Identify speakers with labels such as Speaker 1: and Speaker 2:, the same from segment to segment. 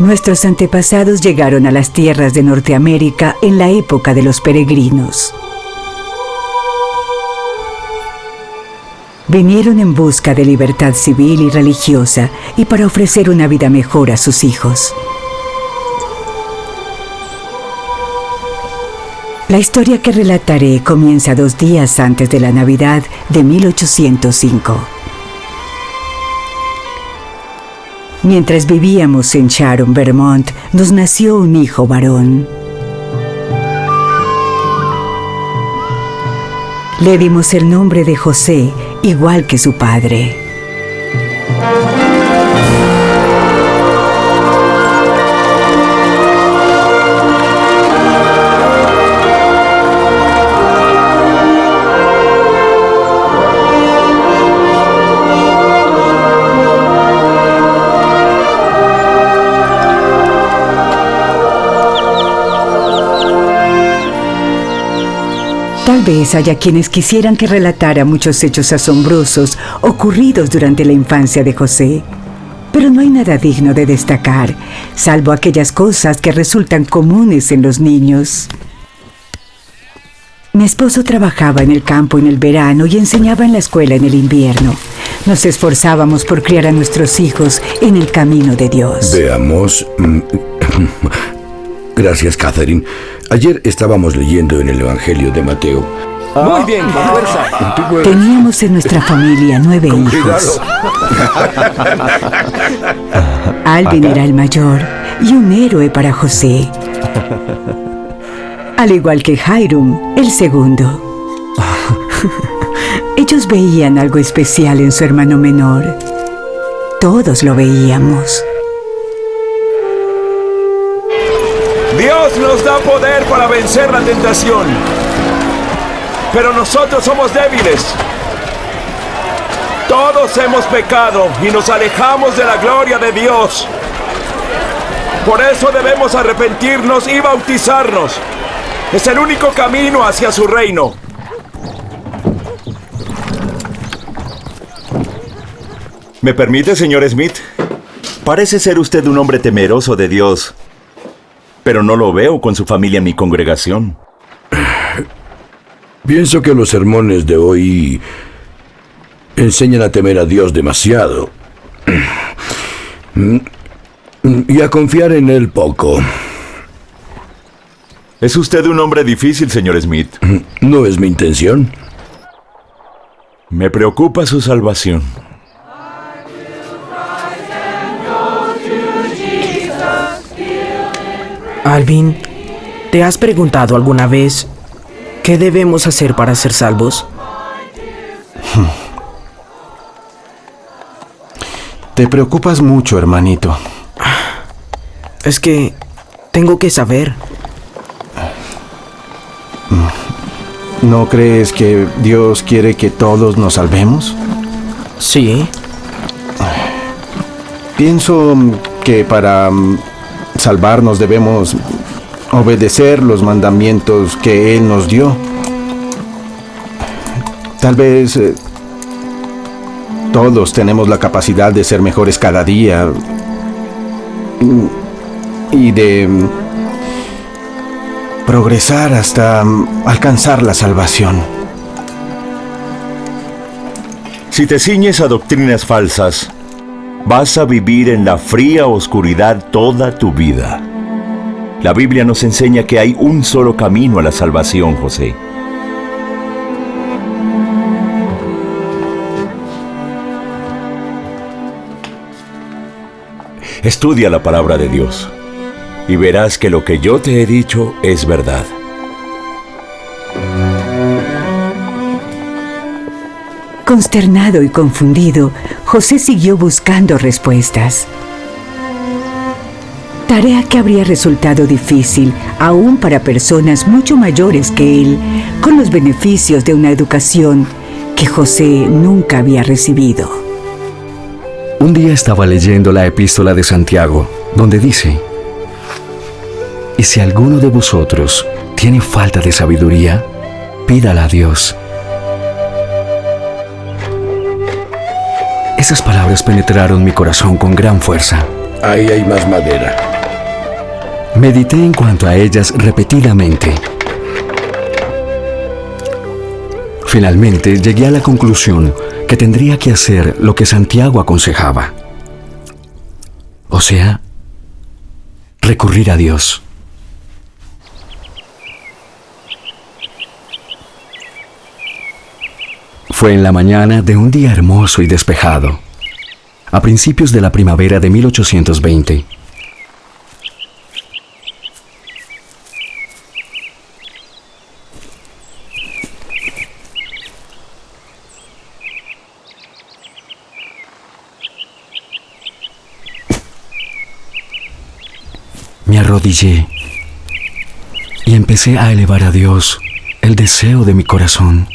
Speaker 1: Nuestros antepasados llegaron a las tierras de Norteamérica en la época de los peregrinos. Vinieron en busca de libertad civil y religiosa y para ofrecer una vida mejor a sus hijos. La historia que relataré comienza 2 días antes de la Navidad de 1805. Mientras vivíamos en Sharon, Vermont, nos nació un hijo varón. Le dimos el nombre de José, igual que su padre. Tal vez haya quienes quisieran que relatara muchos hechos asombrosos ocurridos durante la infancia de José. Pero no hay nada digno de destacar, salvo aquellas cosas que resultan comunes en los niños. Mi esposo trabajaba en el campo en el verano y enseñaba en la escuela en el invierno. Nos esforzábamos por criar a nuestros hijos en el camino de Dios.
Speaker 2: Veamos. Gracias, Catherine. Ayer estábamos leyendo en el Evangelio de Mateo.
Speaker 3: Muy bien, con fuerza.
Speaker 1: Teníamos en nuestra familia 9 hijos. Alvin era el mayor y un héroe para José. Al igual que Hiram, el segundo. Ellos veían algo especial en su hermano menor. Todos lo veíamos.
Speaker 4: Dios nos da poder para vencer la tentación, pero nosotros somos débiles. Todos hemos pecado y nos alejamos de la gloria de Dios. Por eso debemos arrepentirnos y bautizarnos. Es el único camino hacia su reino.
Speaker 5: ¿Me permite, señor Smith? Parece ser usted un hombre temeroso de Dios, pero no lo veo con su familia en mi congregación.
Speaker 2: Pienso que los sermones de hoy enseñan a temer a Dios demasiado y a confiar en Él poco.
Speaker 5: Es usted un hombre difícil, señor Smith.
Speaker 2: No es mi intención.
Speaker 5: Me preocupa su salvación.
Speaker 3: Alvin, ¿te has preguntado alguna vez qué debemos hacer para ser salvos?
Speaker 6: Te preocupas mucho, hermanito.
Speaker 3: Es que tengo que saber.
Speaker 6: ¿No crees que Dios quiere que todos nos salvemos?
Speaker 3: Sí.
Speaker 6: Pienso que para salvarnos debemos obedecer los mandamientos que Él nos dio. Tal vez todos tenemos la capacidad de ser mejores cada día y de progresar hasta alcanzar la salvación.
Speaker 5: Si te ciñes a doctrinas falsas, vas a vivir en la fría oscuridad toda tu vida. La Biblia nos enseña que hay un solo camino a la salvación, José. Estudia la palabra de Dios y verás que lo que yo te he dicho es verdad.
Speaker 1: Consternado y confundido, José siguió buscando respuestas. Tarea que habría resultado difícil aún para personas mucho mayores que él, con los beneficios de una educación que José nunca había recibido.
Speaker 7: Un día estaba leyendo la epístola de Santiago, donde dice: «Y si alguno de vosotros tiene falta de sabiduría, pídala a Dios». Esas palabras penetraron mi corazón con gran fuerza.
Speaker 2: Ahí hay más madera.
Speaker 7: Medité en cuanto a ellas repetidamente. Finalmente llegué a la conclusión que tendría que hacer lo que Santiago aconsejaba. O sea, recurrir a Dios. Fue en la mañana de un día hermoso y despejado, a principios de la primavera de 1820. Me arrodillé y empecé a elevar a Dios el deseo de mi corazón.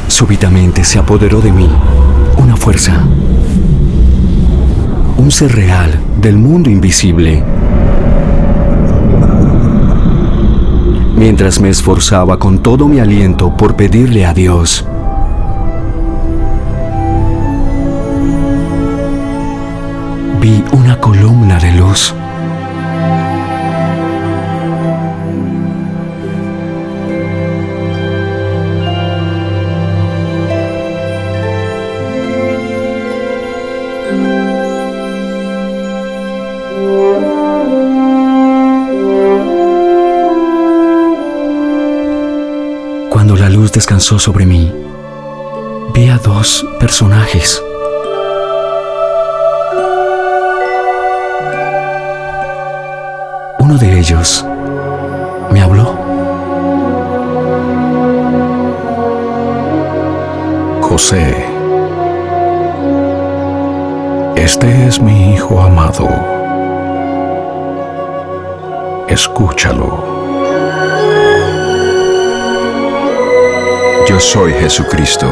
Speaker 7: Súbitamente se apoderó de mí una fuerza, un ser real del mundo invisible. Mientras me esforzaba con todo mi aliento por pedirle a Dios, vi una columna de luz. Cuando la luz descansó sobre mí, vi a dos personajes. Uno de ellos me habló.
Speaker 8: José, este es mi hijo amado. Escúchalo. Yo soy Jesucristo.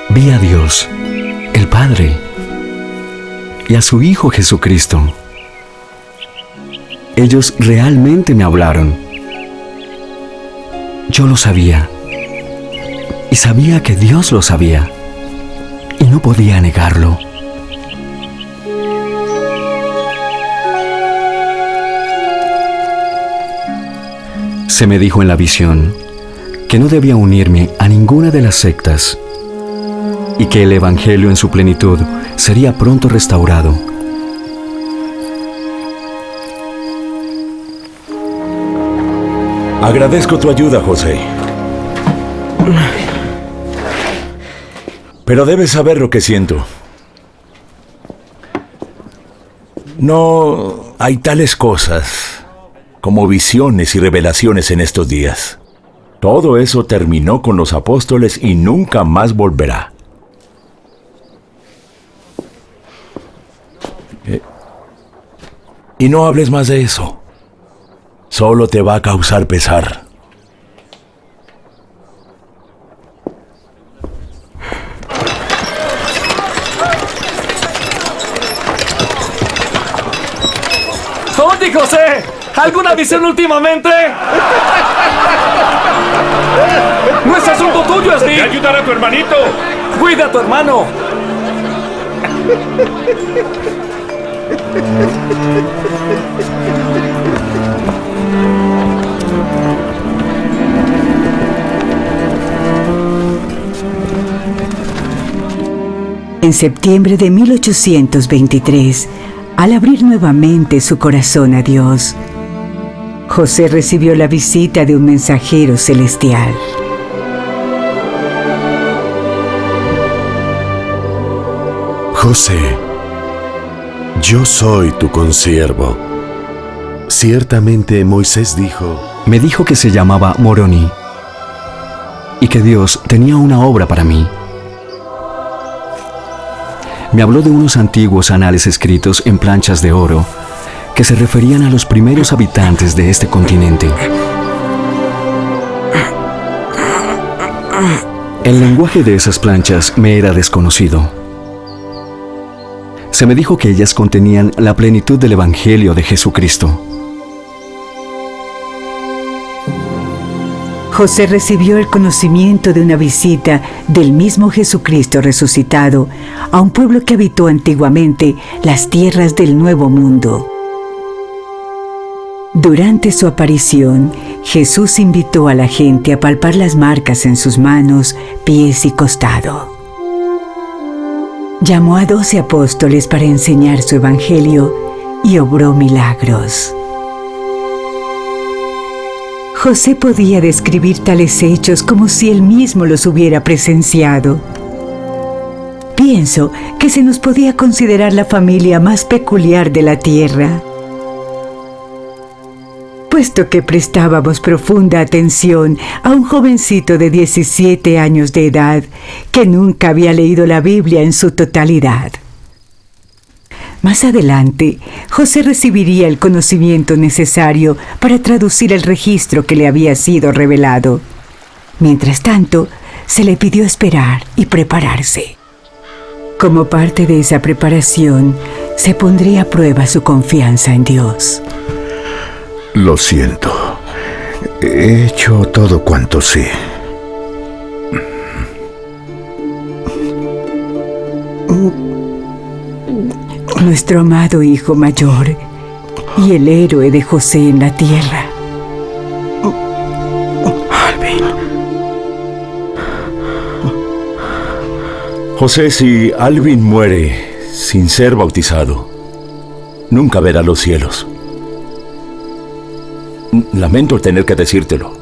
Speaker 7: Vi a Dios, el Padre, y a su Hijo Jesucristo. Ellos realmente me hablaron. Yo lo sabía. Y sabía que Dios lo sabía, y no podía negarlo. Se me dijo en la visión que no debía unirme a ninguna de las sectas y que el Evangelio en su plenitud sería pronto restaurado.
Speaker 5: Agradezco tu ayuda, José. Pero debes saber lo que siento. No hay tales cosas como visiones y revelaciones en estos días. Todo eso terminó con los apóstoles y nunca más volverá. Y no hables más de eso. Solo te va a causar pesar.
Speaker 3: ¡Oye, José! ¿Alguna visión últimamente? ¡No es asunto tuyo, Steve!
Speaker 4: ¡Ve a ayudar a tu hermanito!
Speaker 3: ¡Cuida a tu hermano!
Speaker 1: En septiembre de 1823, al abrir nuevamente su corazón a Dios, José recibió la visita de un mensajero celestial.
Speaker 2: José,
Speaker 9: Yo soy tu consiervo. Ciertamente Moisés dijo...
Speaker 7: Me dijo que se llamaba Moroni y que Dios tenía una obra para mí. Me habló de unos antiguos anales escritos en planchas de oro que se referían a los primeros habitantes de este continente. El lenguaje de esas planchas me era desconocido. Se me dijo que ellas contenían la plenitud del Evangelio de Jesucristo.
Speaker 1: José recibió el conocimiento de una visita del mismo Jesucristo resucitado a un pueblo que habitó antiguamente las tierras del Nuevo Mundo. Durante su aparición, Jesús invitó a la gente a palpar las marcas en sus manos, pies y costado. Llamó a 12 apóstoles para enseñar su evangelio y obró milagros. José podía describir tales hechos como si él mismo los hubiera presenciado. Pienso que se nos podía considerar la familia más peculiar de la tierra, puesto que prestábamos profunda atención a un jovencito de 17 años de edad que nunca había leído la Biblia en su totalidad. Más adelante, José recibiría el conocimiento necesario para traducir el registro que le había sido revelado. Mientras tanto, se le pidió esperar y prepararse. Como parte de esa preparación, se pondría a prueba su confianza en Dios.
Speaker 2: Lo siento. He hecho todo cuanto sé.
Speaker 1: Nuestro amado hijo mayor y el héroe de José en la tierra.
Speaker 5: Alvin. José, si Alvin muere sin ser bautizado, nunca verá los cielos. Lamento tener que decírtelo.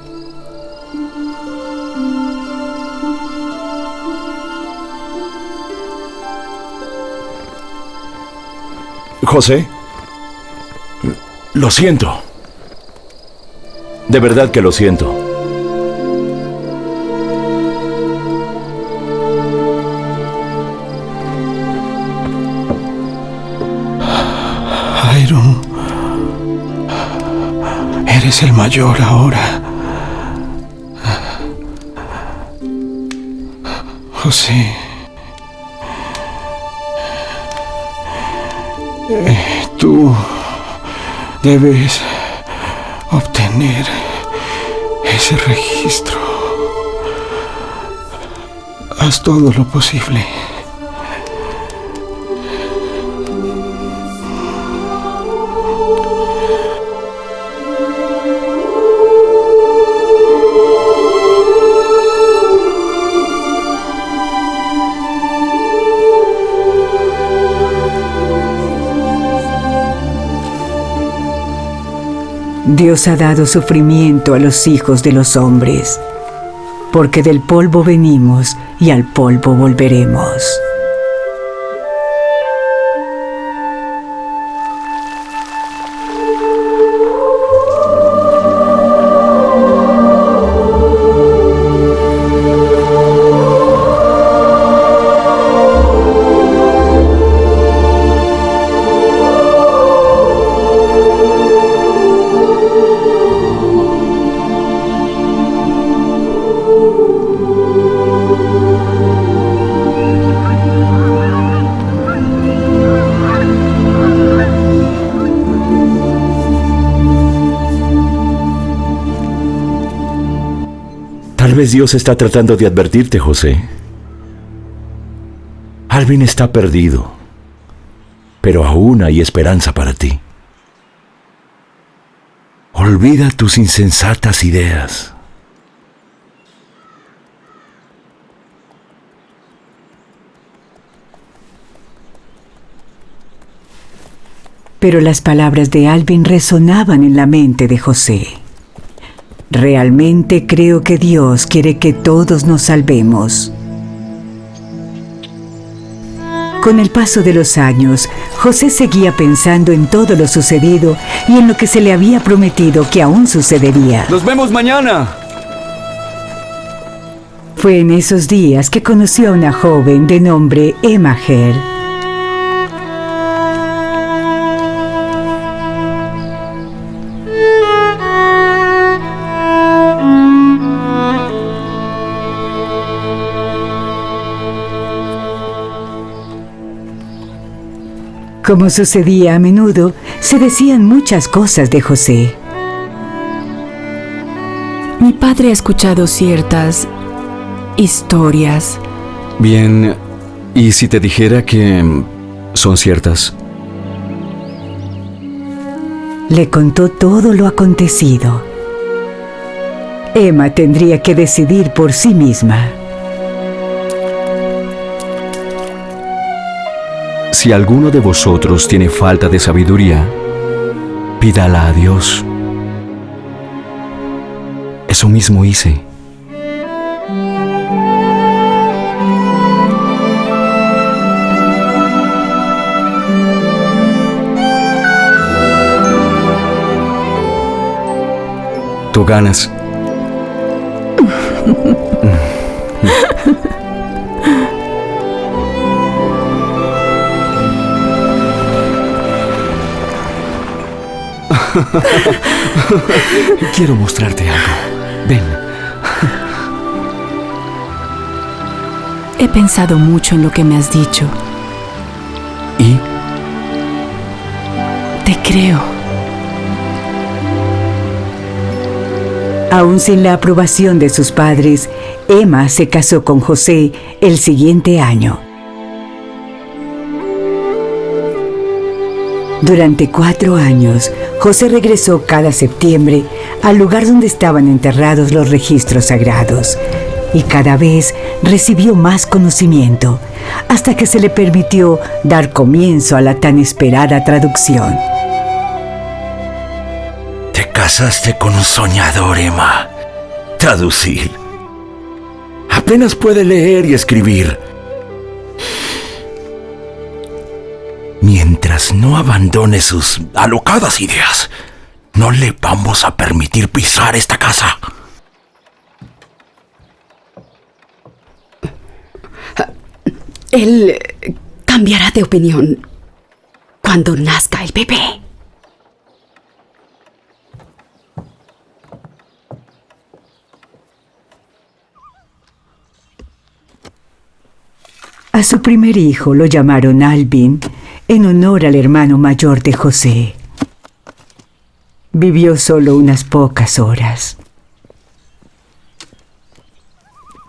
Speaker 5: José, lo siento. De verdad que lo siento.
Speaker 6: Iron, eres el mayor ahora. José, tú debes obtener ese registro. Haz todo lo posible.
Speaker 1: Dios ha dado sufrimiento a los hijos de los hombres, porque del polvo venimos y al polvo volveremos.
Speaker 5: Tal vez Dios está tratando de advertirte, José. Alvin está perdido, pero aún hay esperanza para ti. Olvida tus insensatas ideas.
Speaker 1: Pero las palabras de Alvin resonaban en la mente de José. Realmente creo que Dios quiere que todos nos salvemos. Con el paso de los años, José seguía pensando en todo lo sucedido y en lo que se le había prometido que aún sucedería.
Speaker 7: ¡Nos vemos mañana!
Speaker 1: Fue en esos días que conoció a una joven de nombre Emma Hare. Como sucedía a menudo, se decían muchas cosas de José.
Speaker 10: Mi padre ha escuchado ciertas historias.
Speaker 7: Bien, ¿y si te dijera que son ciertas?
Speaker 1: Le contó todo lo acontecido. Emma tendría que decidir por sí misma.
Speaker 7: Si alguno de vosotros tiene falta de sabiduría, pídala a Dios. Eso mismo hice. Tú ganas. Quiero mostrarte algo. Ven.
Speaker 10: He pensado mucho en lo que me has dicho.
Speaker 7: ¿Y?
Speaker 10: Te creo.
Speaker 1: Aún sin la aprobación de sus padres, Emma se casó con José el siguiente año. Durante 4 años, José regresó cada septiembre al lugar donde estaban enterrados los registros sagrados y cada vez recibió más conocimiento hasta que se le permitió dar comienzo a la tan esperada traducción.
Speaker 11: Te casaste con un soñador, Emma. Traducir. Apenas puede leer y escribir. Mientras no abandone sus alocadas ideas, no le vamos a permitir pisar esta casa.
Speaker 10: Él cambiará de opinión cuando nazca el bebé.
Speaker 1: A su primer hijo lo llamaron Alvin, en honor al hermano mayor de José. Vivió solo unas pocas horas.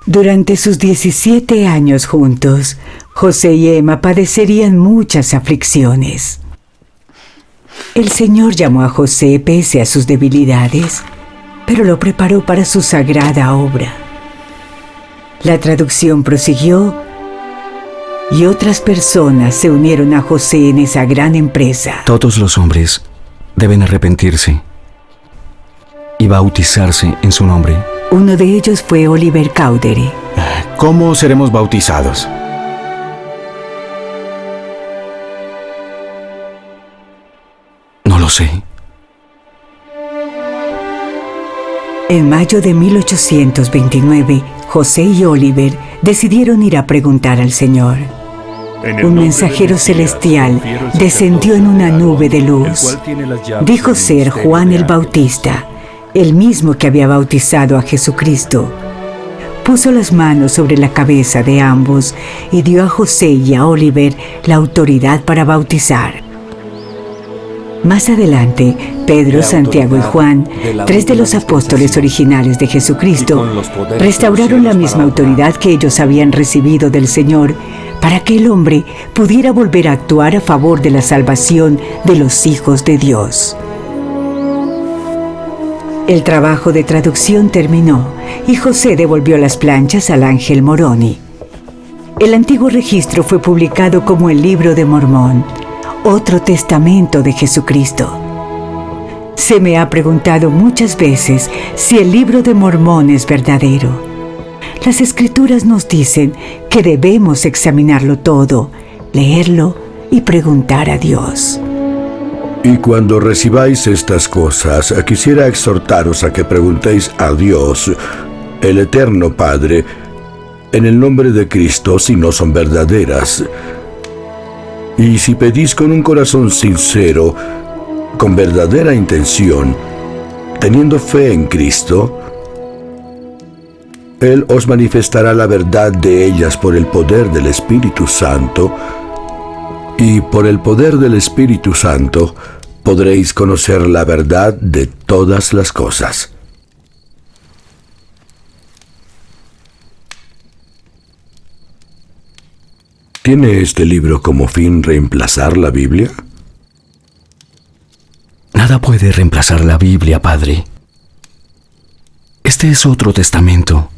Speaker 1: Durante sus 17 años juntos, José y Emma padecerían muchas aflicciones. El Señor llamó a José pese a sus debilidades, pero lo preparó para su sagrada obra. La traducción prosiguió y otras personas se unieron a José en esa gran empresa.
Speaker 7: Todos los hombres deben arrepentirse y bautizarse en su nombre.
Speaker 1: Uno de ellos fue Oliver Cowdery.
Speaker 6: ¿Cómo seremos bautizados?
Speaker 7: No lo sé.
Speaker 1: En mayo de 1829, José y Oliver decidieron ir a preguntar al Señor. Un mensajero celestial descendió en una nube de luz. Dijo ser Juan el Bautista, el mismo que había bautizado a Jesucristo. Puso las manos sobre la cabeza de ambos y dio a José y a Oliver la autoridad para bautizar. Más adelante, Pedro, Santiago y Juan, 3 de los apóstoles originales de Jesucristo, restauraron la misma autoridad que ellos habían recibido del Señor para que el hombre pudiera volver a actuar a favor de la salvación de los hijos de Dios. El trabajo de traducción terminó y José devolvió las planchas al ángel Moroni. El antiguo registro fue publicado como el Libro de Mormón, otro testamento de Jesucristo. Se me ha preguntado muchas veces si el Libro de Mormón es verdadero. Las Escrituras nos dicen que debemos examinarlo todo, leerlo y preguntar a Dios.
Speaker 2: Y cuando recibáis estas cosas, quisiera exhortaros a que preguntéis a Dios, el Eterno Padre, en el nombre de Cristo, si no son verdaderas. Y si pedís con un corazón sincero, con verdadera intención, teniendo fe en Cristo, Él os manifestará la verdad de ellas por el poder del Espíritu Santo, y por el poder del Espíritu Santo podréis conocer la verdad de todas las cosas. ¿Tiene este libro como fin reemplazar la Biblia?
Speaker 7: Nada puede reemplazar la Biblia, Padre. Este es otro testamento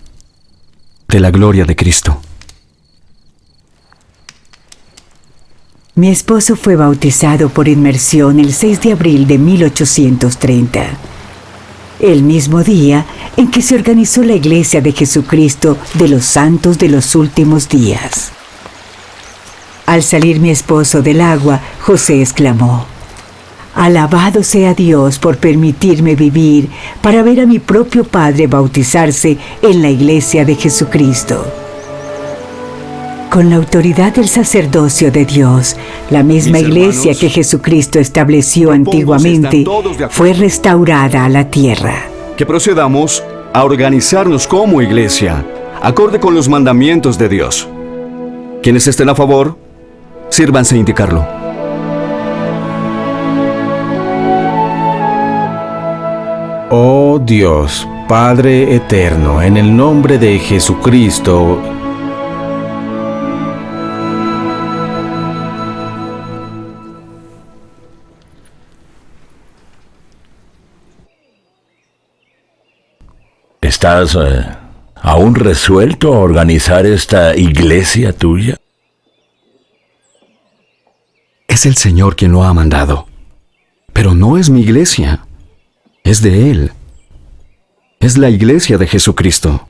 Speaker 7: de la gloria de Cristo.
Speaker 1: Mi esposo fue bautizado por inmersión el 6 de abril de 1830, el mismo día en que se organizó la Iglesia de Jesucristo de los Santos de los Últimos Días. Al salir mi esposo del agua, José exclamó: «Alabado sea Dios por permitirme vivir para ver a mi propio padre bautizarse en la Iglesia de Jesucristo». Con la autoridad del sacerdocio de Dios, la misma iglesia que Jesucristo estableció antiguamente fue restaurada a la tierra.
Speaker 12: Que procedamos a organizarnos como iglesia, acorde con los mandamientos de Dios. Quienes estén a favor, sírvanse a indicarlo.
Speaker 6: Oh Dios, Padre eterno, en el nombre de Jesucristo,
Speaker 11: ¿Estás aún resuelto a organizar esta iglesia tuya?
Speaker 7: Es el Señor quien lo ha mandado. Pero no es mi iglesia. Es de Él. Es la iglesia de Jesucristo.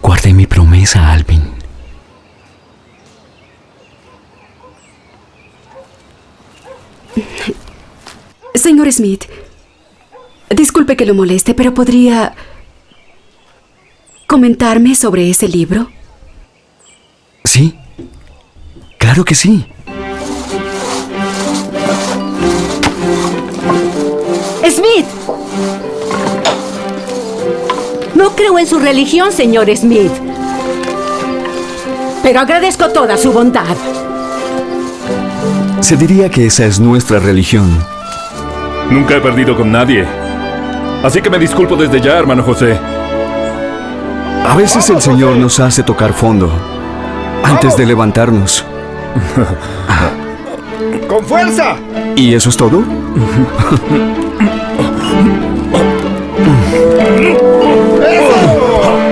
Speaker 7: Guardé mi promesa, Alvin.
Speaker 10: Señor Smith, disculpe que lo moleste, pero ¿podría comentarme sobre ese libro?
Speaker 7: Sí, claro que sí.
Speaker 13: ¡Smith! No creo en su religión, señor Smith. Pero agradezco toda su bondad.
Speaker 7: Se diría que esa es nuestra religión.
Speaker 4: Nunca he perdido con nadie. Así que me disculpo desde ya, hermano José.
Speaker 7: A veces el Señor nos hace tocar fondo antes de levantarnos.
Speaker 4: ¡Con fuerza!
Speaker 7: ¿Y eso es todo?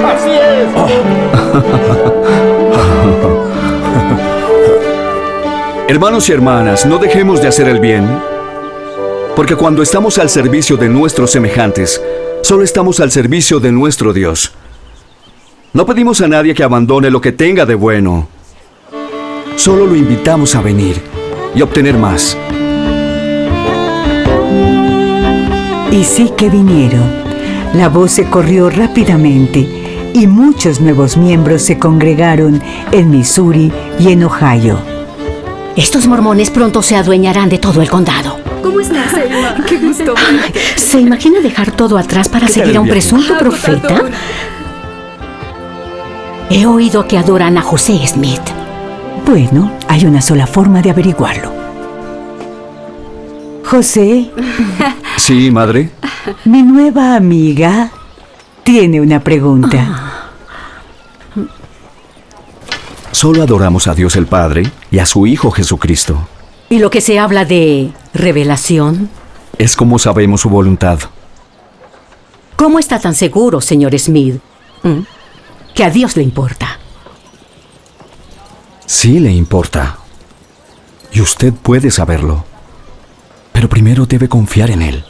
Speaker 4: ¡Así es!
Speaker 12: Hermanos y hermanas, no dejemos de hacer el bien, porque cuando estamos al servicio de nuestros semejantes, solo estamos al servicio de nuestro Dios. No pedimos a nadie que abandone lo que tenga de bueno. Solo lo invitamos a venir y obtener más.
Speaker 1: Y sí que vinieron. La voz se corrió rápidamente y muchos nuevos miembros se congregaron en Missouri y en Ohio.
Speaker 13: Estos mormones pronto se adueñarán de todo el condado.
Speaker 10: ¿Cómo estás, Emma? Qué gusto verte.
Speaker 13: ¿Se imagina dejar todo atrás para seguir a un presunto profeta? He oído que adoran a José Smith.
Speaker 1: Bueno, hay una sola forma de averiguarlo. José.
Speaker 12: Sí, madre.
Speaker 1: Mi nueva amiga tiene una pregunta.
Speaker 12: Solo adoramos a Dios el Padre y a su Hijo Jesucristo.
Speaker 13: ¿Y lo que se habla de revelación?
Speaker 12: Es como sabemos su voluntad.
Speaker 13: ¿Cómo está tan seguro, señor Smith, que a Dios le importa?
Speaker 7: Sí le importa. Y usted puede saberlo. Pero primero debe confiar en Él.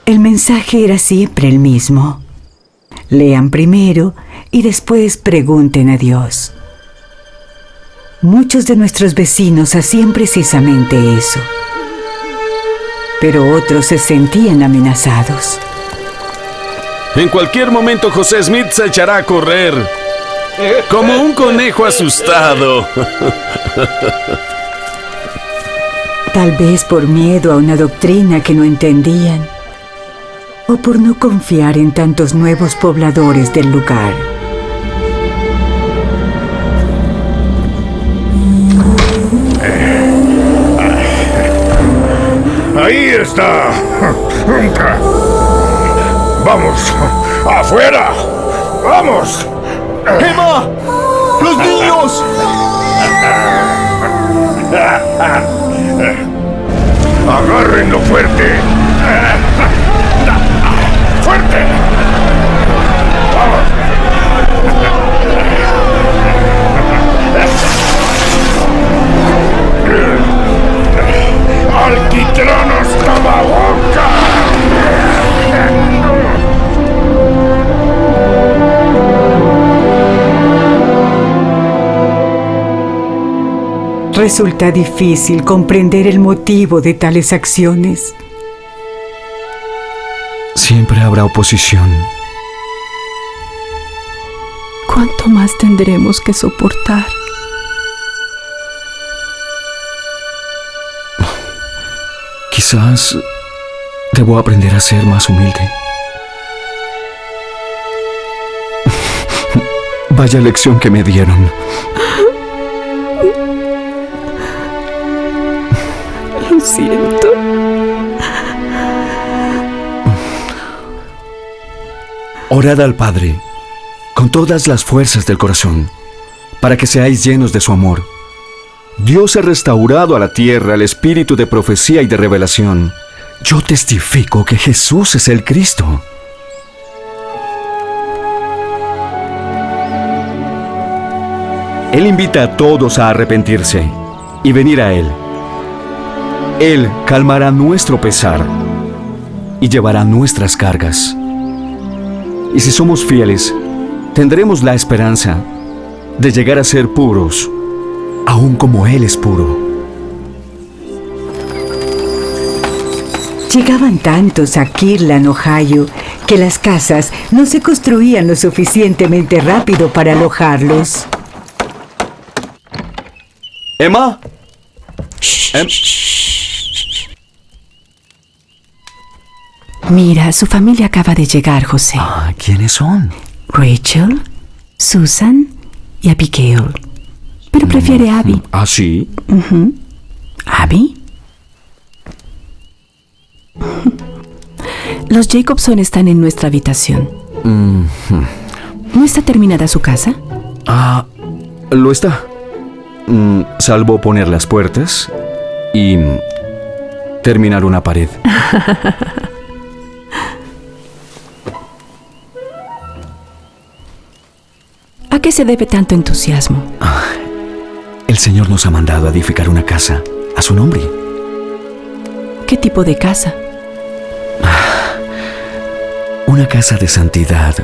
Speaker 1: El mensaje era siempre el mismo. Lean primero y después pregunten a Dios. Muchos de nuestros vecinos hacían precisamente eso. Pero otros se sentían amenazados.
Speaker 9: En cualquier momento José Smith se echará a correr, como un conejo asustado.
Speaker 1: Tal vez por miedo a una doctrina que no entendían, o por no confiar en tantos nuevos pobladores del lugar.
Speaker 14: Ahí está. Vamos, afuera. Vamos.
Speaker 12: ¡Emma! ¡Los niños!
Speaker 14: Agárrenlo fuerte. ¡Fuerte! ¡Alquitranos Tababoca!
Speaker 1: Resulta difícil comprender el motivo de tales acciones.
Speaker 7: Siempre habrá oposición.
Speaker 10: ¿Cuánto más tendremos que soportar?
Speaker 7: Quizás debo aprender a ser más humilde. Vaya lección que me dieron.
Speaker 10: Lo siento.
Speaker 7: Orad al Padre con todas las fuerzas del corazón, para que seáis llenos de su amor. Dios ha restaurado a la tierra el espíritu de profecía y de revelación. Yo testifico que Jesús es el Cristo. Él invita a todos a arrepentirse y venir a Él. Él calmará nuestro pesar y llevará nuestras cargas. Y si somos fieles, tendremos la esperanza de llegar a ser puros, aun como Él es puro.
Speaker 1: Llegaban tantos a Kirtland, Ohio, que las casas no se construían lo suficientemente rápido para alojarlos.
Speaker 12: ¡Emma!
Speaker 10: Mira, su familia acaba de llegar, José.
Speaker 7: ¿Quiénes son?
Speaker 10: Rachel, Susan y Abigail. Pero prefiere a Abby.
Speaker 7: ¿Ah, sí?
Speaker 10: ¿Abby? Los Jacobson están en nuestra habitación. ¿No está terminada su casa?
Speaker 7: Lo está. Salvo poner las puertas y terminar una pared.
Speaker 10: ¿A qué se debe tanto entusiasmo?
Speaker 7: El Señor nos ha mandado a edificar una casa a su nombre.
Speaker 10: ¿Qué tipo de casa?
Speaker 7: Una casa de santidad,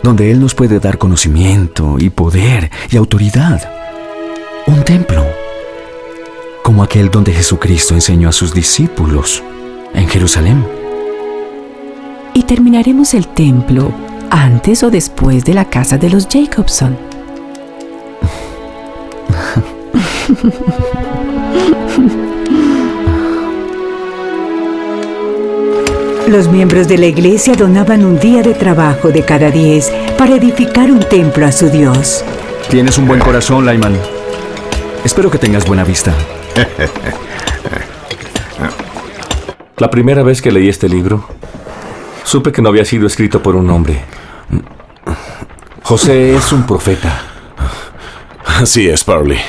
Speaker 7: donde Él nos puede dar conocimiento y poder y autoridad. Un templo, como aquel donde Jesucristo enseñó a sus discípulos en Jerusalén.
Speaker 10: ¿Y terminaremos el templo antes o después de la casa de los Jacobson?
Speaker 1: Los miembros de la iglesia donaban un día de trabajo de cada 10 para edificar un templo a su Dios.
Speaker 7: Tienes un buen corazón, Lyman. Espero que tengas buena vista.
Speaker 15: La primera vez que leí este libro, supe que no había sido escrito por un hombre. José es un profeta.
Speaker 9: Así es, Parley.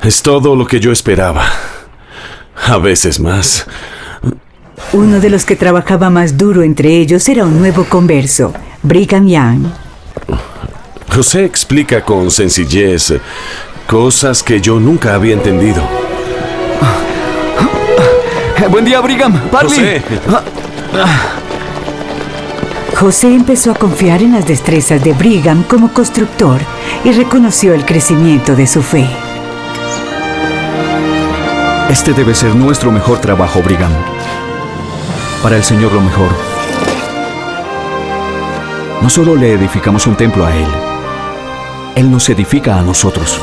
Speaker 9: Es todo lo que yo esperaba. A veces más.
Speaker 1: Uno de los que trabajaba más duro entre ellos era un nuevo converso, Brigham Young.
Speaker 16: José explica con sencillez cosas que yo nunca había entendido.
Speaker 12: Buen día, Brigham. Barley.
Speaker 16: José.
Speaker 1: José empezó a confiar en las destrezas de Brigham como constructor y reconoció el crecimiento de su fe.
Speaker 12: Este debe ser nuestro mejor trabajo, Brigham. Para el Señor lo mejor. No solo le edificamos un templo a Él, Él nos edifica a nosotros.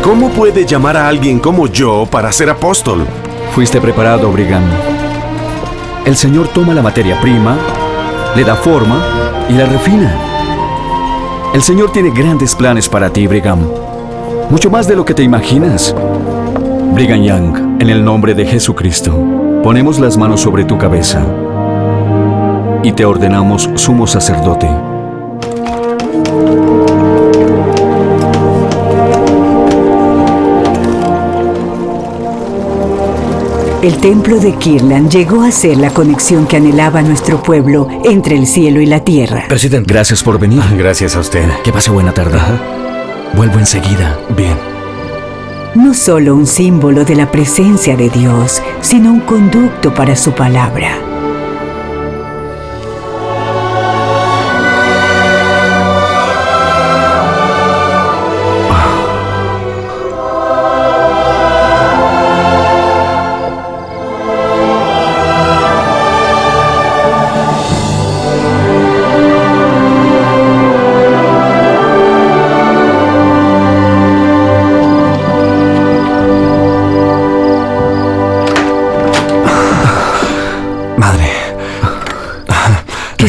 Speaker 16: ¿Cómo puede llamar a alguien como yo para ser apóstol?
Speaker 12: Fuiste preparado, Brigham. El Señor toma la materia prima, le da forma y la refina. El Señor tiene grandes planes para ti, Brigham. Mucho más de lo que te imaginas. Brigham Young, en el nombre de Jesucristo, ponemos las manos sobre tu cabeza y te ordenamos sumo sacerdote.
Speaker 1: El templo de Kirtland llegó a ser la conexión que anhelaba nuestro pueblo entre el cielo y la tierra.
Speaker 12: Presidente, gracias por venir.
Speaker 16: Gracias a usted.
Speaker 12: Que pase buena tarde. Vuelvo enseguida.
Speaker 16: Bien.
Speaker 1: No solo un símbolo de la presencia de Dios, sino un conducto para su palabra.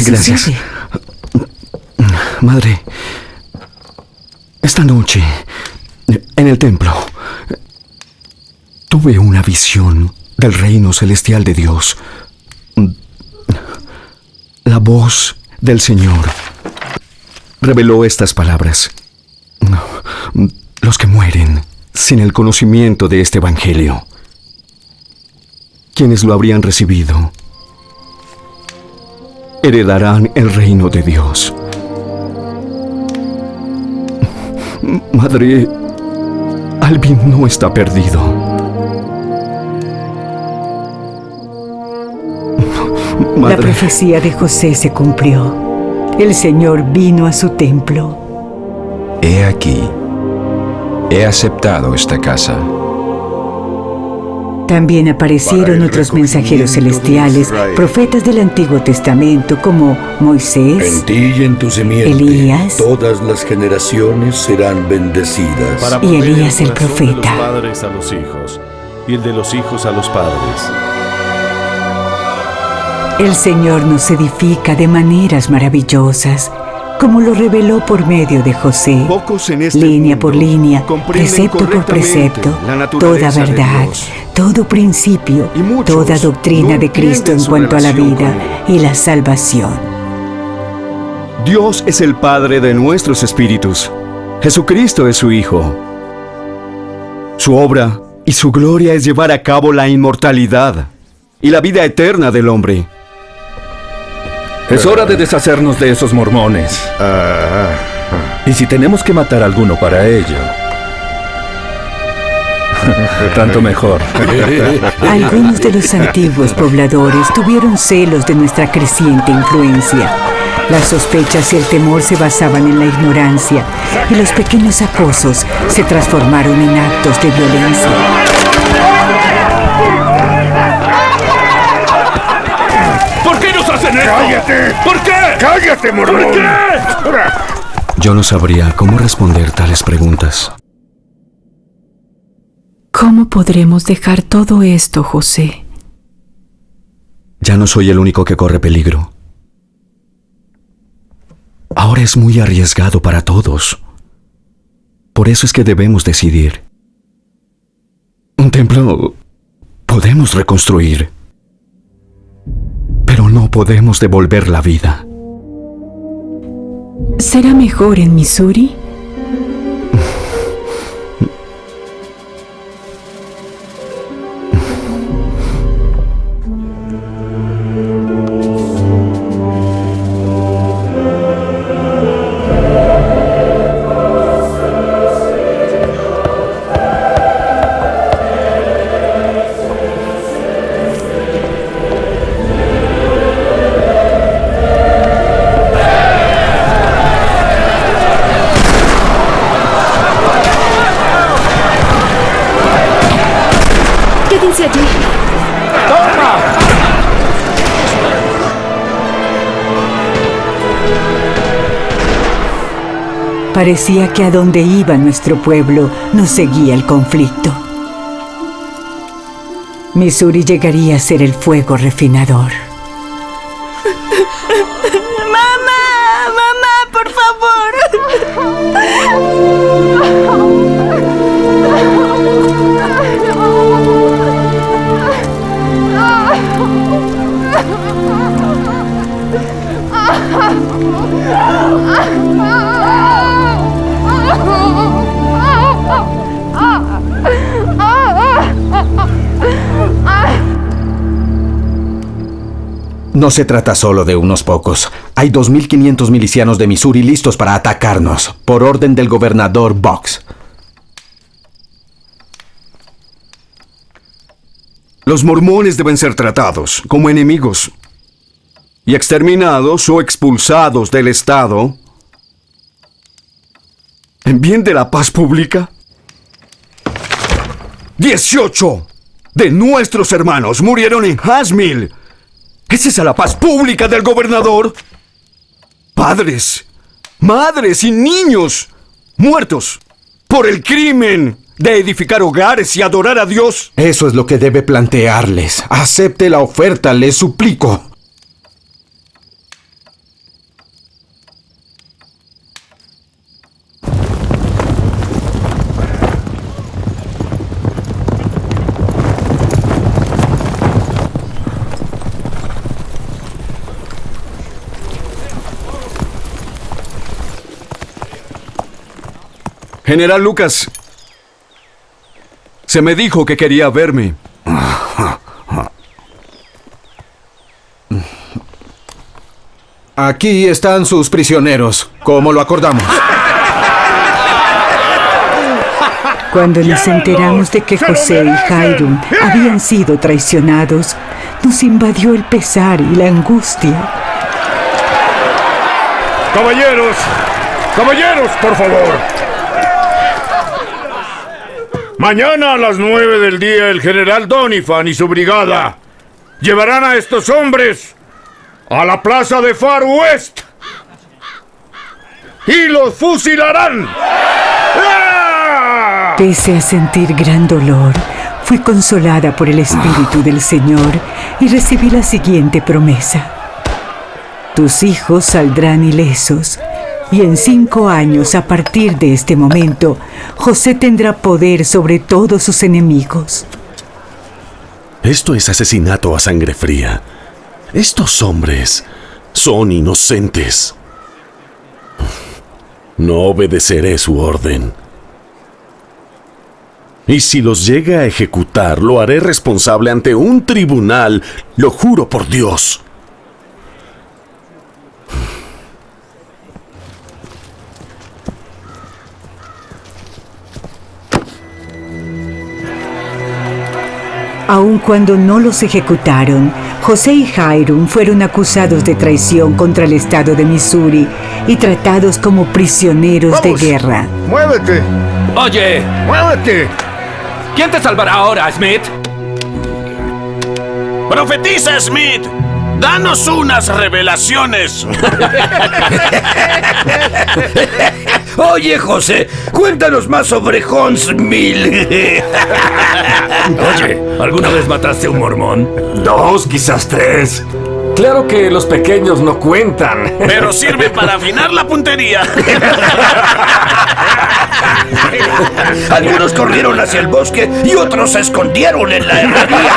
Speaker 12: Gracias. Madre, esta noche, en el templo, tuve una visión del reino celestial de Dios. La voz del Señor reveló estas palabras. Los que mueren sin el conocimiento de este evangelio, quienes lo habrían recibido, heredarán el reino de Dios. Madre, Alvin no está perdido.
Speaker 1: Madre. La profecía de José se cumplió. El Señor vino a su templo.
Speaker 8: He aquí, he aceptado esta casa.
Speaker 1: También aparecieron otros mensajeros celestiales, profetas del Antiguo Testamento como Moisés,
Speaker 2: en ti y en tu simiente,
Speaker 1: Elías,
Speaker 2: todas las generaciones serán bendecidas.
Speaker 1: Y Elías el profeta.
Speaker 9: De los padres a los hijos, y el de los hijos a los padres.
Speaker 1: El Señor nos edifica de maneras maravillosas, como lo reveló por medio de José, línea por línea, precepto por precepto, toda verdad, todo principio, toda doctrina de Cristo en cuanto a la vida y la salvación.
Speaker 12: Dios es el Padre de nuestros espíritus. Jesucristo es su Hijo. Su obra y su gloria es llevar a cabo la inmortalidad y la vida eterna del hombre.
Speaker 11: Es hora de deshacernos de esos mormones. Y si tenemos que matar a alguno para ello, tanto mejor.
Speaker 1: Algunos de los antiguos pobladores tuvieron celos de nuestra creciente influencia. Las sospechas y el temor se basaban en la ignorancia, y los pequeños acosos se transformaron en actos de violencia.
Speaker 14: ¿Por qué nos hacen esto? ¡Cállate!
Speaker 9: ¿Por qué?
Speaker 14: ¡Cállate, mormón!
Speaker 9: ¿Por qué?
Speaker 12: Yo no sabría cómo responder tales preguntas.
Speaker 10: ¿Cómo podremos dejar todo esto, José?
Speaker 12: Ya no soy el único que corre peligro. Ahora es muy arriesgado para todos. Por eso es que debemos decidir. Un templo podemos reconstruir, pero no podemos devolver la vida.
Speaker 10: ¿Será mejor en Missouri?
Speaker 1: Parecía que a donde iba nuestro pueblo nos seguía el conflicto. Missouri llegaría a ser el fuego refinador.
Speaker 17: ¡Mamá, por
Speaker 6: No se trata solo de unos pocos. Hay 2.500 milicianos de Missouri listos para atacarnos, por orden del gobernador Boggs.
Speaker 12: Los mormones deben ser tratados como enemigos y exterminados o expulsados del estado en bien de la paz pública. 18 de nuestros hermanos murieron en Hassmill. ¿Es esa la paz pública del gobernador? Padres, madres y niños muertos por el crimen de edificar hogares y adorar a Dios.
Speaker 6: Eso es lo que debe plantearles. Acepte la oferta, les suplico.
Speaker 12: General Lucas, se me dijo que quería verme.
Speaker 6: Aquí están sus prisioneros, como lo acordamos.
Speaker 1: Cuando nos enteramos de que José y Hiram habían sido traicionados, nos invadió el pesar y la angustia.
Speaker 14: Caballeros, por favor. Mañana a las 9 del día el general Doniphan y su brigada llevarán a estos hombres a la plaza de Far West y los fusilarán. ¡Ah!
Speaker 1: Pese a sentir gran dolor, fui consolada por el Espíritu del Señor y recibí la siguiente promesa. Tus hijos saldrán ilesos. Y en 5 años, a partir de este momento, José tendrá poder sobre todos sus enemigos.
Speaker 16: Esto es asesinato a sangre fría. Estos hombres son inocentes. No obedeceré su orden. Y si los llega a ejecutar, lo haré responsable ante un tribunal. Lo juro por Dios.
Speaker 1: Aun cuando no los ejecutaron, José y Hiram fueron acusados de traición contra el estado de Missouri y tratados como prisioneros de guerra.
Speaker 14: ¡Muévete!
Speaker 18: Oye,
Speaker 14: ¡Muévete!
Speaker 18: ¿quién te salvará ahora, Smith?
Speaker 11: ¡Profetiza, Smith! ¡Danos unas revelaciones!
Speaker 19: Oye, José, cuéntanos más sobre Huntsville.
Speaker 18: Oye, ¿alguna vez mataste a un mormón?
Speaker 15: 2, quizás 3. Claro que los pequeños no cuentan.
Speaker 11: Pero sirve para afinar la puntería.
Speaker 19: Algunos corrieron hacia el bosque y otros se escondieron en la herrería.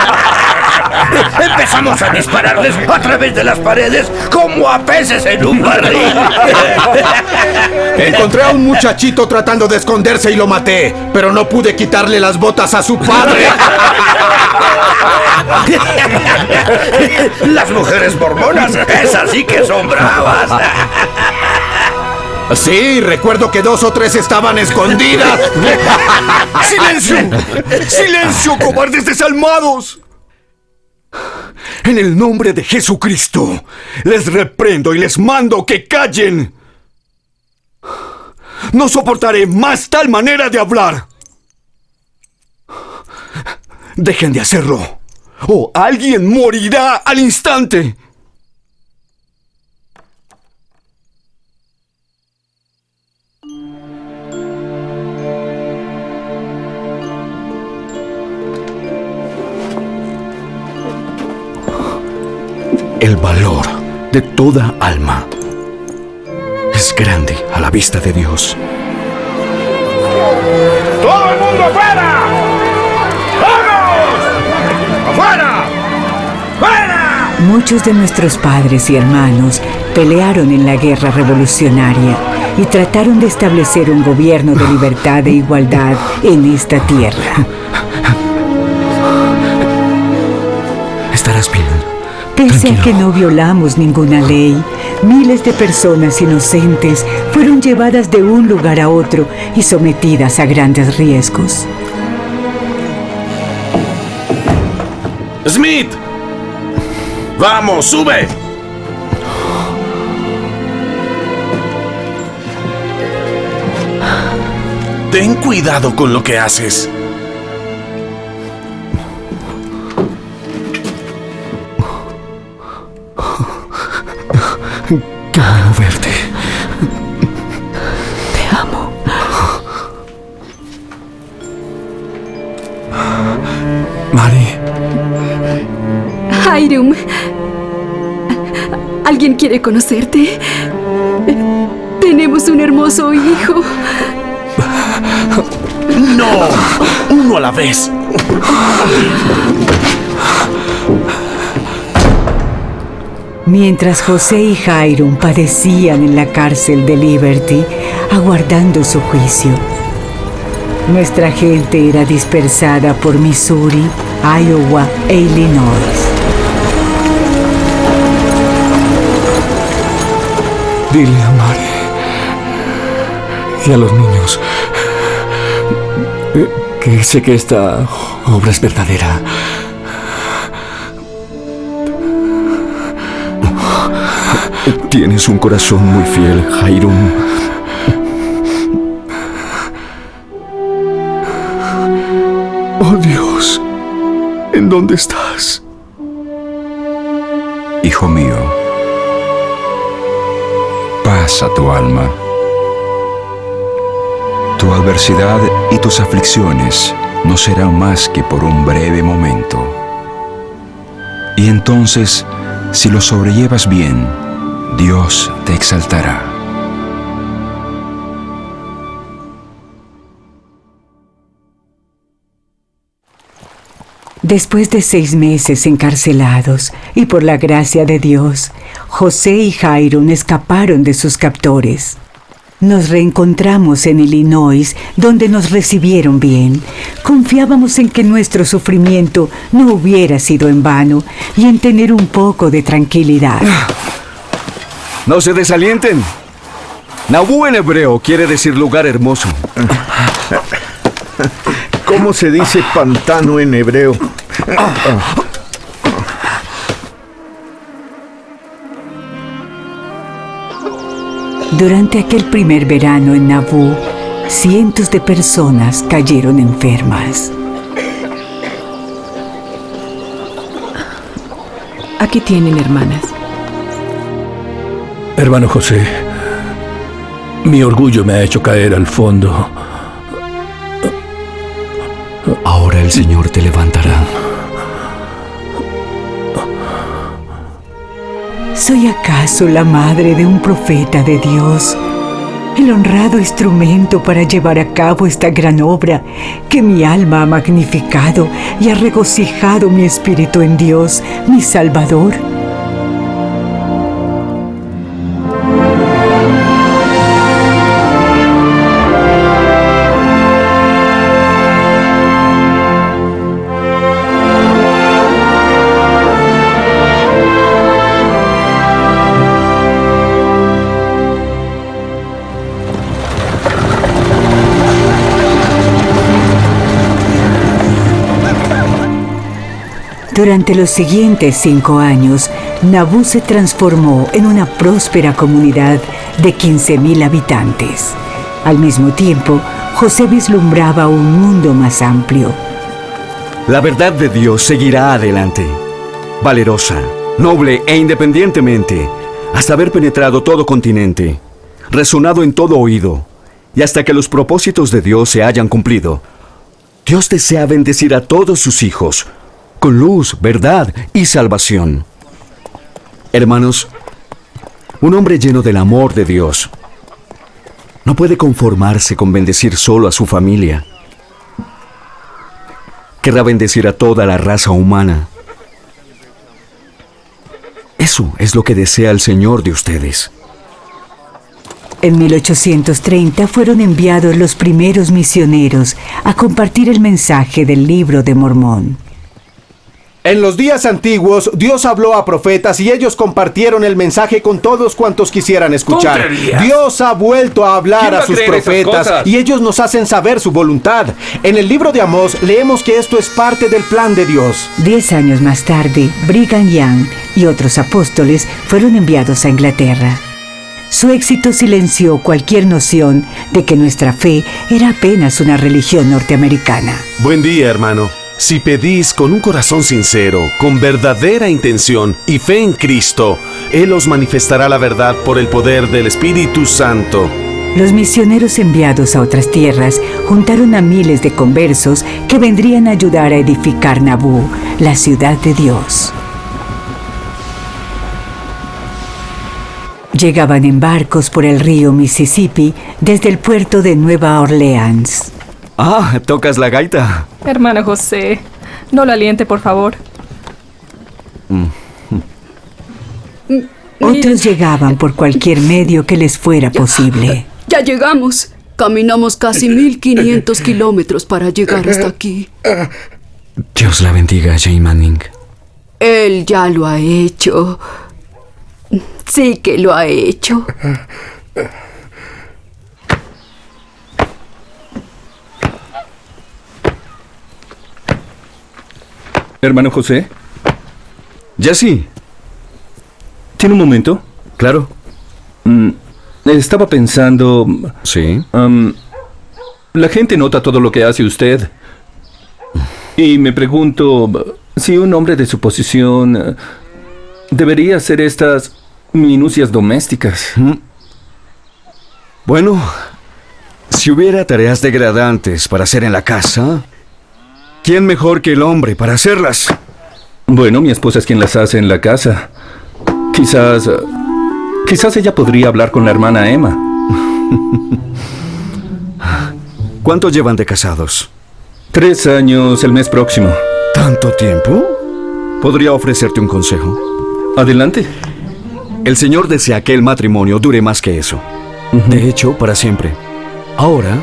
Speaker 19: Empezamos a dispararles a través de las paredes como a peces en un barril.
Speaker 6: Encontré a un muchachito tratando de esconderse y lo maté, pero no pude quitarle las botas a su padre.
Speaker 19: Las mujeres mormonas, esas sí que son bravas.
Speaker 6: Sí, recuerdo que 2 o 3 estaban escondidas.
Speaker 12: ¡Silencio! ¡Silencio, cobardes desalmados! En el nombre de Jesucristo, les reprendo y les mando que callen. No soportaré más tal manera de hablar. Dejen de hacerlo, o alguien morirá al instante. valor de toda alma es grande a la vista de Dios.
Speaker 14: ¡Todo el mundo afuera! ¡Vamos! ¡Afuera! ¡Fuera!
Speaker 1: Muchos de nuestros padres y hermanos pelearon en la guerra revolucionaria y trataron de establecer un gobierno de libertad e igualdad en esta tierra.
Speaker 12: Estarás bien.
Speaker 1: Pese a que no violamos ninguna ley, miles de personas inocentes fueron llevadas de un lugar a otro y sometidas a grandes riesgos.
Speaker 16: ¡Smith! ¡Vamos, sube! Ten cuidado con lo que haces.
Speaker 12: Qué bueno verte.
Speaker 10: Te amo.
Speaker 12: Mari.
Speaker 17: Hiram, ¿alguien quiere conocerte? Tenemos un hermoso hijo.
Speaker 16: ¡No! ¡Uno a la vez!
Speaker 1: Mientras José y Hiram padecían en la cárcel de Liberty, aguardando su juicio, nuestra gente era dispersada por Missouri, Iowa e Illinois.
Speaker 12: Dile a Mari y a los niños que sé que esta obra es verdadera. Tienes un corazón muy fiel, Hiram. Oh Dios, ¿en dónde estás?
Speaker 8: Hijo mío, paz a tu alma. Tu adversidad y tus aflicciones no serán más que por un breve momento. Y entonces, si lo sobrellevas bien, Dios te exaltará.
Speaker 1: Después de 6 meses encarcelados y por la gracia de Dios, José y Hiram escaparon de sus captores. Nos reencontramos en Illinois, donde nos recibieron bien. Confiábamos en que nuestro sufrimiento no hubiera sido en vano y en tener un poco de tranquilidad.
Speaker 12: No se desalienten. Nauvoo en hebreo quiere decir lugar hermoso.
Speaker 6: ¿Cómo se dice pantano en hebreo?
Speaker 1: Durante aquel primer verano en Nauvoo, cientos de personas cayeron enfermas.
Speaker 10: Aquí tienen, hermanas.
Speaker 18: Hermano José, mi orgullo me ha hecho caer al fondo.
Speaker 12: Ahora el Señor te levantará.
Speaker 1: ¿Soy acaso la madre de un profeta de Dios? El honrado instrumento para llevar a cabo esta gran obra que mi alma ha magnificado y ha regocijado mi espíritu en Dios, mi Salvador. Durante los siguientes 5 años, Nauvoo se transformó en una próspera comunidad de 15,000 habitantes. Al mismo tiempo, José vislumbraba un mundo más amplio.
Speaker 12: La verdad de Dios seguirá adelante, valerosa, noble e independientemente, hasta haber penetrado todo continente, resonado en todo oído, y hasta que los propósitos de Dios se hayan cumplido. Dios desea bendecir a todos sus hijos, con luz, verdad y salvación.
Speaker 7: Hermanos, un hombre lleno del amor de Dios no puede conformarse con bendecir solo a su familia. Querrá bendecir a toda la raza humana. Eso es lo que desea el Señor de ustedes.
Speaker 1: En 1830 fueron enviados los primeros misioneros a compartir el mensaje del Libro de Mormón.
Speaker 6: En los días antiguos, Dios habló a profetas y ellos compartieron el mensaje con todos cuantos quisieran escuchar.
Speaker 18: ¡Tonterías!
Speaker 6: Dios ha vuelto a hablar
Speaker 18: ¿Quién va
Speaker 6: a
Speaker 18: a
Speaker 6: sus
Speaker 18: creer esas
Speaker 6: profetas
Speaker 18: cosas?
Speaker 6: y ellos nos hacen saber su voluntad. En el libro de Amós leemos que esto es parte del plan de Dios.
Speaker 1: 10 años más tarde, Brigham Young y otros apóstoles fueron enviados a Inglaterra. Su éxito silenció cualquier noción de que nuestra fe era apenas una religión norteamericana.
Speaker 16: Buen día, hermano. Si pedís con un corazón sincero, con verdadera intención y fe en Cristo, Él os manifestará la verdad por el poder del Espíritu Santo.
Speaker 1: Los misioneros enviados a otras tierras juntaron a miles de conversos que vendrían a ayudar a edificar Nabú, la ciudad de Dios. Llegaban en barcos por el río Mississippi desde el puerto de Nueva Orleans.
Speaker 7: Ah, tocas la gaita.
Speaker 20: Hermano José, no lo aliente, por favor.
Speaker 1: Otros llegaban por cualquier medio que les fuera posible.
Speaker 17: Ya llegamos. Caminamos casi 1500 kilómetros para llegar hasta aquí.
Speaker 7: Dios la bendiga, Jane Manning.
Speaker 17: Él ya lo ha hecho. Sí que lo ha hecho.
Speaker 18: Hermano José.
Speaker 7: Jesse.
Speaker 18: ¿Tiene un momento?
Speaker 7: Claro.
Speaker 18: Estaba pensando...
Speaker 7: Sí.
Speaker 18: La gente nota todo lo que hace usted. Y me pregunto si un hombre de su posición debería hacer estas minucias domésticas.
Speaker 7: Bueno, si hubiera tareas degradantes para hacer en la casa, ¿quién mejor que el hombre para hacerlas?
Speaker 18: Bueno, mi esposa es quien las hace en la casa. Quizás ella podría hablar con la hermana Emma.
Speaker 7: ¿Cuánto llevan de casados?
Speaker 18: 3 años el mes próximo.
Speaker 7: ¿Tanto tiempo? ¿Podría ofrecerte un consejo?
Speaker 18: Adelante.
Speaker 7: El Señor desea que el matrimonio dure más que eso. De hecho, para siempre. Ahora,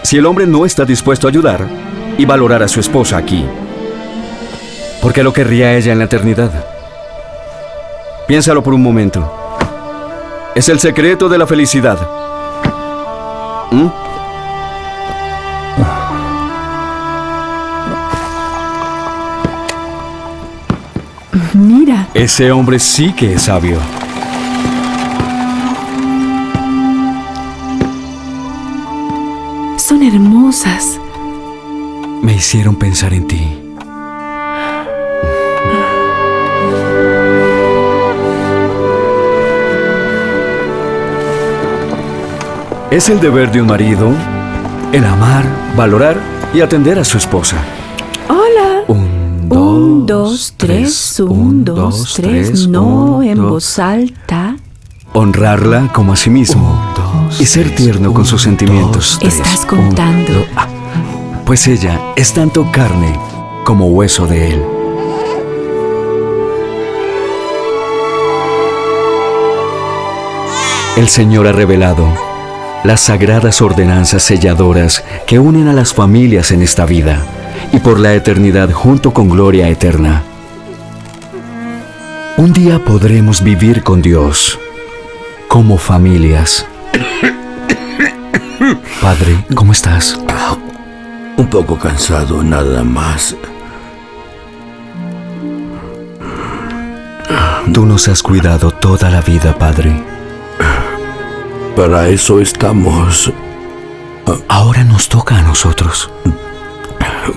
Speaker 7: si el hombre no está dispuesto a ayudar y valorar a su esposa aquí, ¿por qué lo querría ella en la eternidad? Piénsalo por un momento. Es el secreto de la felicidad.
Speaker 10: Mira.
Speaker 7: Ese hombre sí que es sabio.
Speaker 10: Son hermosas.
Speaker 7: Me hicieron pensar en ti. Es el deber de un marido el amar, valorar y atender a su esposa.
Speaker 10: Hola.
Speaker 7: 1,
Speaker 10: 2, 3, 1, 2, 3, no en voz alta.
Speaker 7: Honrarla como a sí mismo y ser tierno con sus sentimientos.
Speaker 10: Estás contando.
Speaker 7: Pues ella es tanto carne como hueso de él. El Señor ha revelado las sagradas ordenanzas selladoras que unen a las familias en esta vida y por la eternidad junto con gloria eterna. Un día podremos vivir con Dios como familias. Padre, ¿cómo estás?
Speaker 2: Un poco cansado, nada más.
Speaker 7: Tú nos has cuidado toda la vida, Padre.
Speaker 2: Para eso estamos.
Speaker 7: Ahora nos toca a nosotros.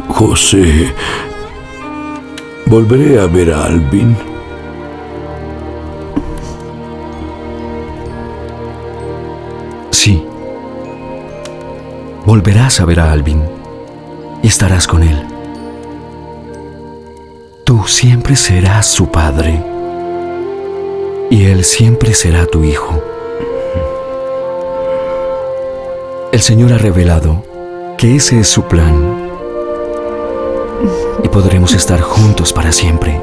Speaker 2: José, ¿volveré a ver a Alvin?
Speaker 7: Sí. Volverás a ver a Alvin y estarás con él. Tú siempre serás su padre. y Él siempre será tu hijo. El Señor ha revelado que ese es su plan y podremos estar juntos para siempre.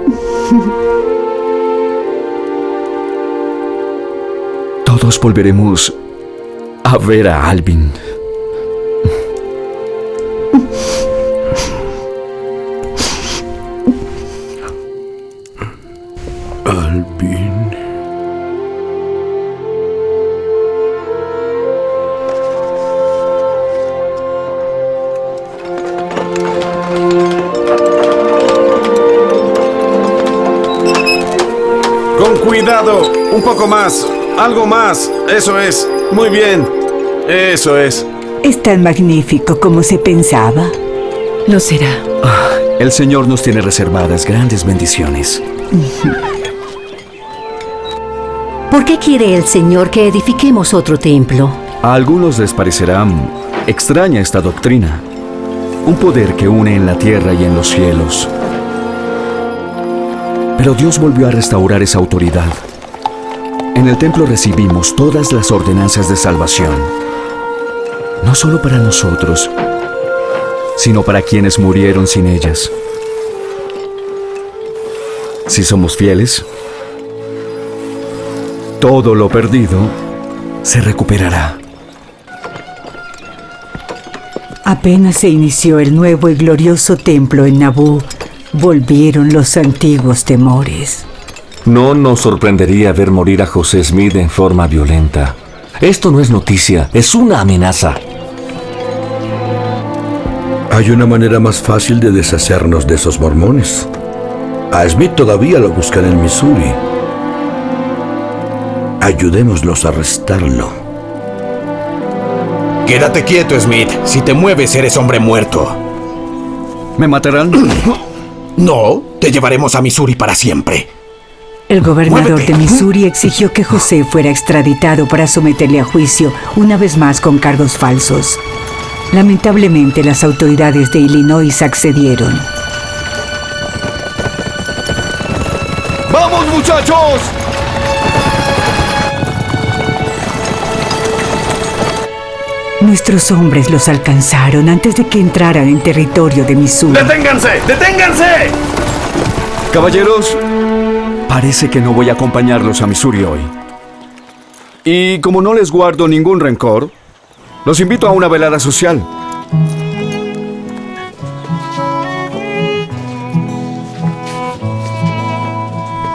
Speaker 7: Todos volveremos a ver a Alvin.
Speaker 2: Alvin.
Speaker 16: Con cuidado, un poco más, algo más, eso es, muy bien, eso es.
Speaker 1: ¿Es tan magnífico como se pensaba?
Speaker 10: Lo será.
Speaker 7: El Señor nos tiene reservadas grandes bendiciones.
Speaker 13: ¿Por qué quiere el Señor que edifiquemos otro templo?
Speaker 7: A algunos les parecerá extraña esta doctrina. Un poder que une en la tierra y en los cielos. Pero Dios volvió a restaurar esa autoridad. En el templo recibimos todas las ordenanzas de salvación. No solo para nosotros, sino para quienes murieron sin ellas. Si somos fieles, todo lo perdido se recuperará.
Speaker 1: Apenas se inició el nuevo y glorioso templo en Nabú, volvieron los antiguos temores.
Speaker 15: No nos sorprendería ver morir a José Smith en forma violenta. Esto no es noticia, es una amenaza.
Speaker 2: Hay una manera más fácil de deshacernos de esos mormones. A Smith todavía lo buscan en Missouri. Ayudémoslos a arrestarlo.
Speaker 19: Quédate quieto, Smith. Si te mueves, eres hombre muerto.
Speaker 7: ¿Me matarán?
Speaker 19: No, te llevaremos a Missouri para siempre.
Speaker 1: El gobernador
Speaker 19: ¡Muévete!
Speaker 1: de Missouri exigió que José fuera extraditado para someterle a juicio una vez más con cargos falsos. Lamentablemente, las autoridades de Illinois accedieron.
Speaker 12: ¡Vamos, muchachos!
Speaker 1: Nuestros hombres los alcanzaron antes de que entraran en territorio de Missouri.
Speaker 16: ¡Deténganse! ¡Deténganse!
Speaker 12: Caballeros, parece que no voy a acompañarlos a Missouri hoy. Y como no les guardo ningún rencor, los invito a una velada social.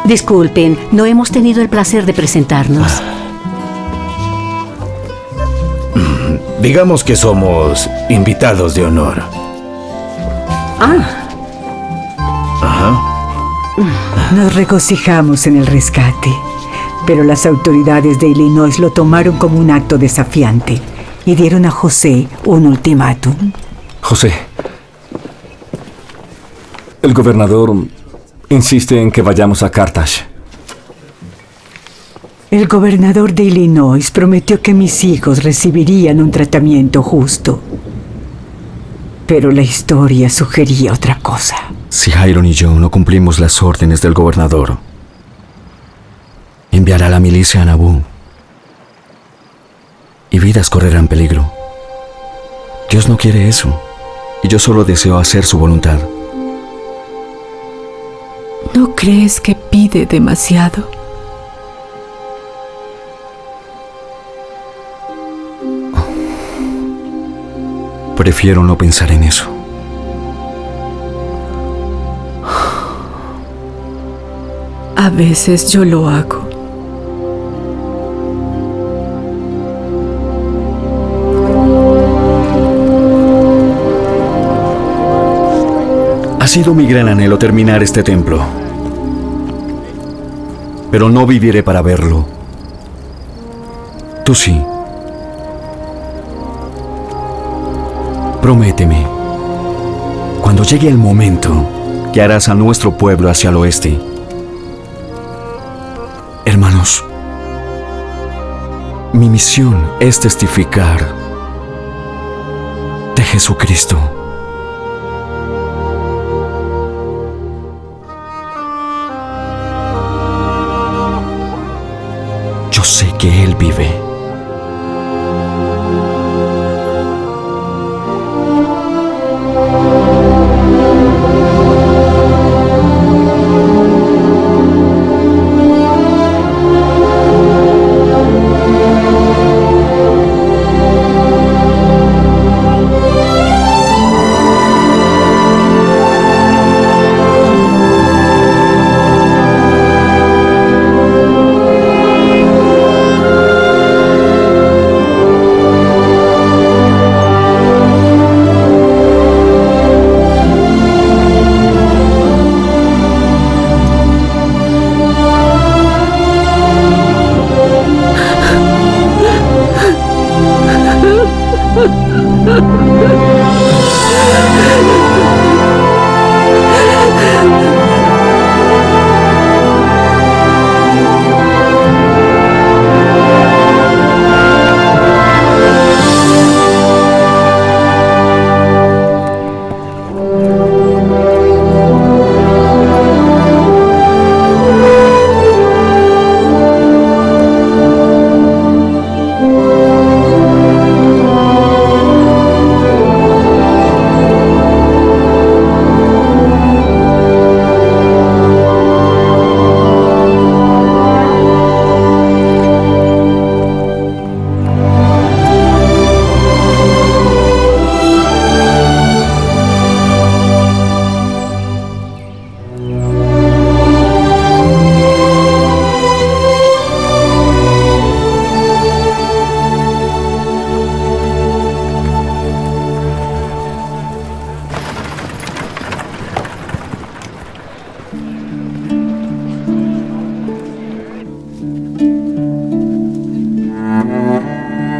Speaker 13: Disculpen, no hemos tenido el placer de presentarnos.
Speaker 19: Digamos que somos invitados de honor.
Speaker 1: Nos regocijamos en el rescate, pero las autoridades de Illinois lo tomaron como un acto desafiante y dieron a José un ultimátum.
Speaker 15: José, el gobernador insiste en que vayamos a Carthage.
Speaker 1: El gobernador de Illinois prometió que mis hijos recibirían un tratamiento justo. Pero la historia sugería otra cosa.
Speaker 7: Si Hiram y yo no cumplimos las órdenes del gobernador, enviará a la milicia a Nabú y vidas correrán peligro. Dios no quiere eso y yo solo deseo hacer su voluntad.
Speaker 10: ¿No crees que pide demasiado?
Speaker 7: Prefiero no pensar en eso.
Speaker 10: A veces yo lo hago.
Speaker 7: Ha sido mi gran anhelo terminar este templo. Pero no viviré para verlo. Tú sí. Prométeme, cuando llegue el momento, que harás a nuestro pueblo hacia el oeste. Hermanos, mi misión es testificar de Jesucristo. que Él vive.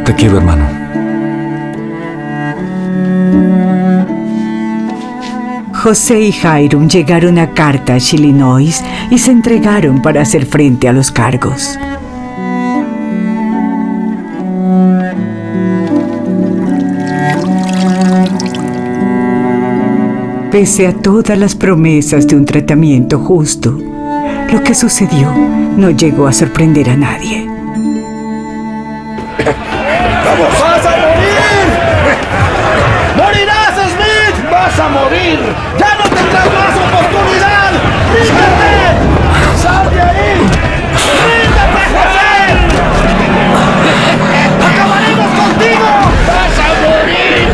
Speaker 7: Te quiero, hermano.
Speaker 1: José y Hiram llegaron a Carthage, Illinois, y se entregaron para hacer frente a los cargos. Pese a todas las promesas de un tratamiento justo, lo que sucedió no llegó a sorprender a nadie.
Speaker 19: ¡Vas a morir! ¡Morirás, Smith! ¡Vas a morir! ¡Ya no tendrás más oportunidad! ¡Ríndete! ¡Sal de ahí! ¡Ríndete, José! ¡Acabaremos contigo! ¡Vas a morir!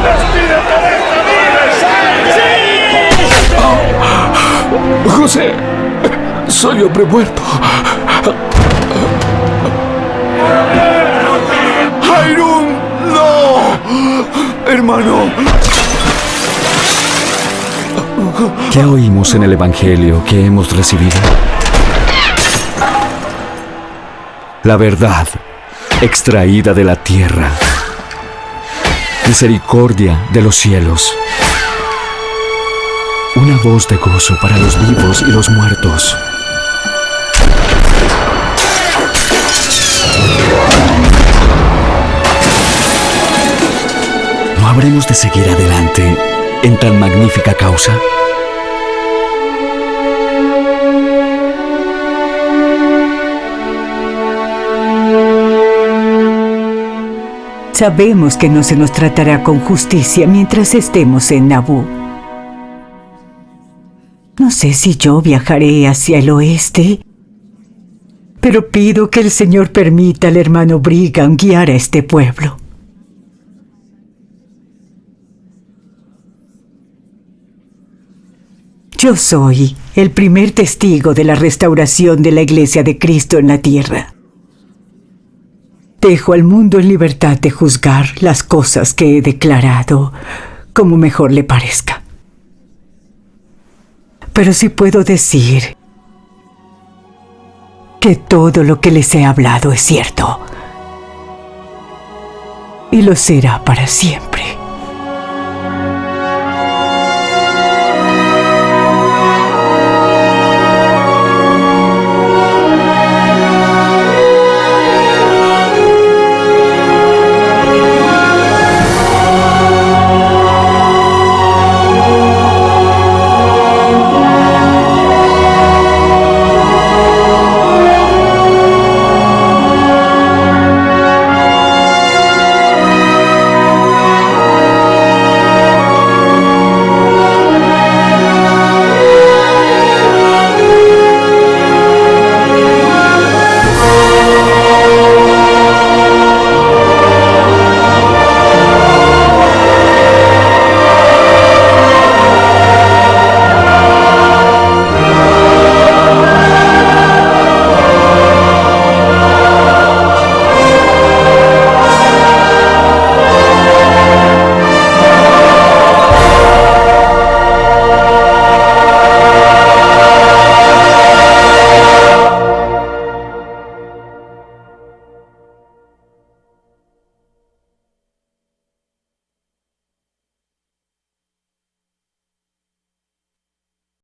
Speaker 19: ¡Despídete de esta vida! ¡Sí!
Speaker 9: José, soy hombre muerto.
Speaker 2: ¡Hiram! ¡No! ¡Hermano!
Speaker 7: ¿Qué oímos en el Evangelio que hemos recibido? La verdad extraída de la tierra, misericordia de los cielos, una voz de gozo para los vivos y los muertos. ¿No habremos de seguir adelante en tan magnífica causa?
Speaker 1: Sabemos que no se nos tratará con justicia mientras estemos en Nabú. No sé si yo viajaré hacia el oeste, pero pido que el Señor permita al hermano Brigham guiar a este pueblo. Yo soy el primer testigo de la restauración de la Iglesia de Cristo en la tierra. Dejo al mundo en libertad de juzgar las cosas que he declarado como mejor le parezca. Pero sí puedo decir que todo lo que les he hablado es cierto y lo será para siempre.